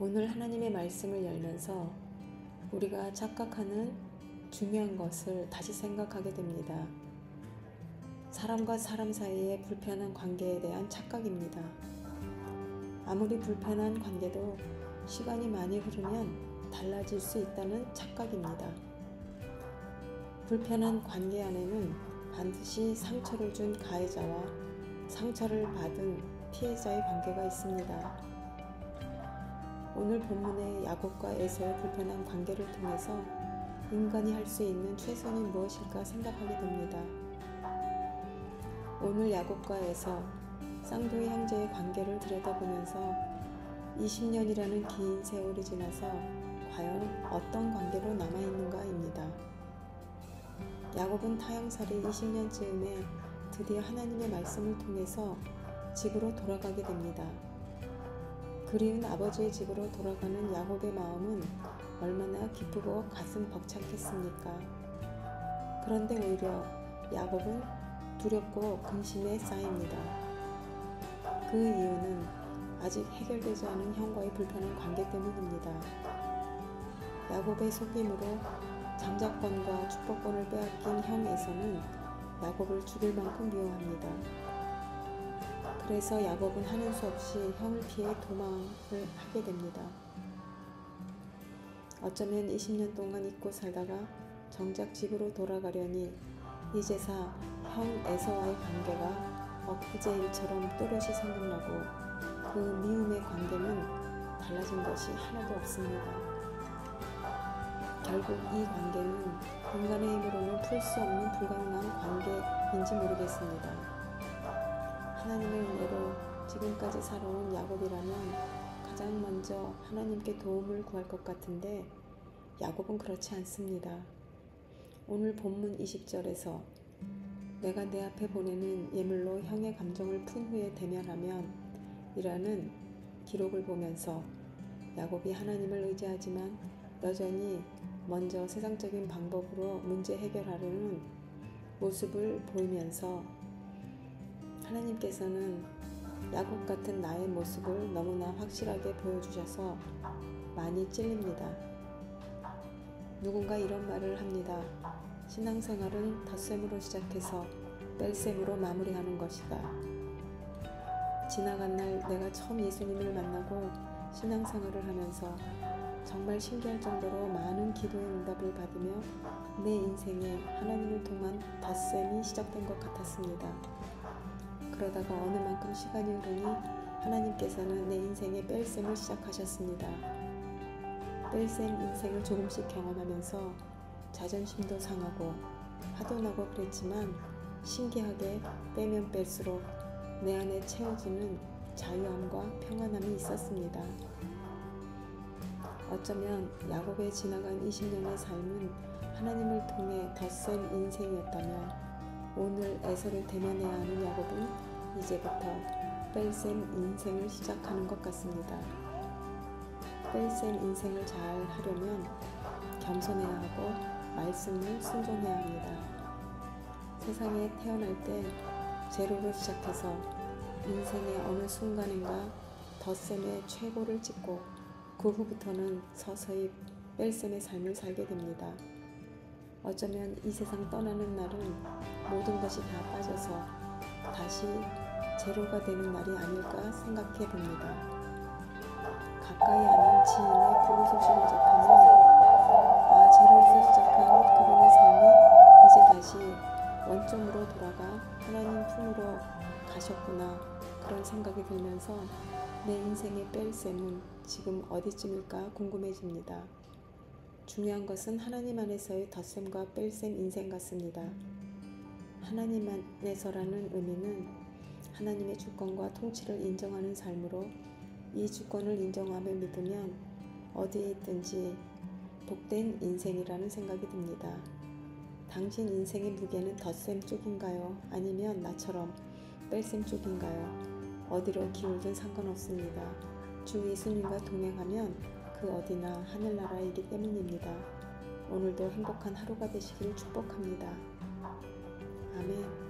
오늘 하나님의 말씀을 열면서 우리가 착각하는 중요한 것을 다시 생각하게 됩니다. 사람과 사람 사이의 불편한 관계에 대한 착각입니다. 아무리 불편한 관계도 시간이 많이 흐르면 달라질 수 있다는 착각입니다. 불편한 관계 안에는 반드시 상처를 준 가해자와 상처를 받은 피해자의 관계가 있습니다. 오늘 본문의 야곱과 에서의 불편한 관계를 통해서 인간이 할 수 있는 최선이 무엇일까 생각하게 됩니다. 오늘 야곱과 에서 쌍둥이 형제의 관계를 들여다보면서 20년이라는 긴 세월이 지나서 과연 어떤 관계로 남아있는가입니다. 야곱은 타향살이 20년쯤에 드디어 하나님의 말씀을 통해서 집으로 돌아가게 됩니다. 그리운 아버지의 집으로 돌아가는 야곱의 마음은 얼마나 기쁘고 가슴 벅찼겠습니까? 그런데 오히려 야곱은 두렵고 근심에 쌓입니다. 그 이유는 아직 해결되지 않은 형과의 불편한 관계 때문입니다. 야곱의 속임으로 장자권과 축복권을 빼앗긴 형 에서는 야곱을 죽일 만큼 미워합니다. 그래서 야곱은 하는 수 없이 형을 피해 도망을 하게 됩니다. 어쩌면 20년 동안 잊고 살다가 정작 집으로 돌아가려니 이제서 형 에서와의 관계가 엊그제 일처럼 또렷이 생각나고 그 미움의 관계는 달라진 것이 하나도 없습니다. 결국 이 관계는 인간의 힘으로는 풀 수 없는 불가능한 관계인지 모르겠습니다. 하나님의 은혜로 지금까지 살아온 야곱이라면 가장 먼저 하나님께 도움을 구할 것 같은데 야곱은 그렇지 않습니다. 오늘 본문 20절에서 내가 내 앞에 보내는 예물로 형의 감정을 푼 후에 대면하면 이라는 기록을 보면서 야곱이 하나님을 의지하지만 여전히 먼저 세상적인 방법으로 문제 해결하려는 모습을 보이면서 하나님께서는 야곱 같은 나의 모습을 너무나 확실하게 보여주셔서 많이 찔립니다. 누군가 이런 말을 합니다. 신앙생활은 덧셈으로 시작해서 뺄셈으로 마무리하는 것이다. 지나간 날 내가 처음 예수님을 만나고 신앙생활을 하면서 정말 신기할 정도로 많은 기도의 응답을 받으며 내 인생에 하나님을 통한 덧셈이 시작된 것 같았습니다. 그러다가 어느 만큼 시간이 흐르니 하나님께서는 내 인생에 뺄셈을 시작하셨습니다. 뺄셈 인생을 조금씩 경험하면서 자존심도 상하고 화도 나고 그랬지만 신기하게 빼면 뺄수록 내 안에 채워지는 자유함과 평안함이 있었습니다. 어쩌면 야곱의 지나간 20년의 삶은 하나님을 통해 덧셈 인생이었다며 오늘 에서를 대면해야 하는 야곱은 이제부터 뺄셈 인생을 시작하는 것 같습니다. 뺄셈 인생을 잘 하려면 겸손해야 하고 말씀을 순종해야 합니다. 세상에 태어날 때 제로로 시작해서 인생의 어느 순간인가 덧셈의 최고를 찍고 그 후부터는 서서히 뺄셈의 삶을 살게 됩니다. 어쩌면 이 세상 떠나는 날은 모든 것이 다 빠져서 다시 제로가 되는 날이 아닐까 생각해 봅니다. 가까이 아는 지인의 부고 소식을 접하면 제로에서 시작한 그분의 삶이 이제 다시 원점으로 돌아가 하나님 품으로 가셨구나 그런 생각이 들면서 내 인생의 뺄셈은 지금 어디쯤일까 궁금해집니다. 중요한 것은 하나님 안에서의 덧셈과 뺄셈 인생 같습니다. 하나님 안에서라는 의미는 하나님의 주권과 통치를 인정하는 삶으로 이 주권을 인정하며 믿으면 어디에 있든지 복된 인생이라는 생각이 듭니다. 당신 인생의 무게는 덧셈 쪽인가요? 아니면 나처럼 뺄셈 쪽인가요? 어디로 기울든 상관없습니다. 주 예수님과 동행하면 그 어디나 하늘나라이기 때문입니다. 오늘도 행복한 하루가 되시길 축복합니다. 아멘.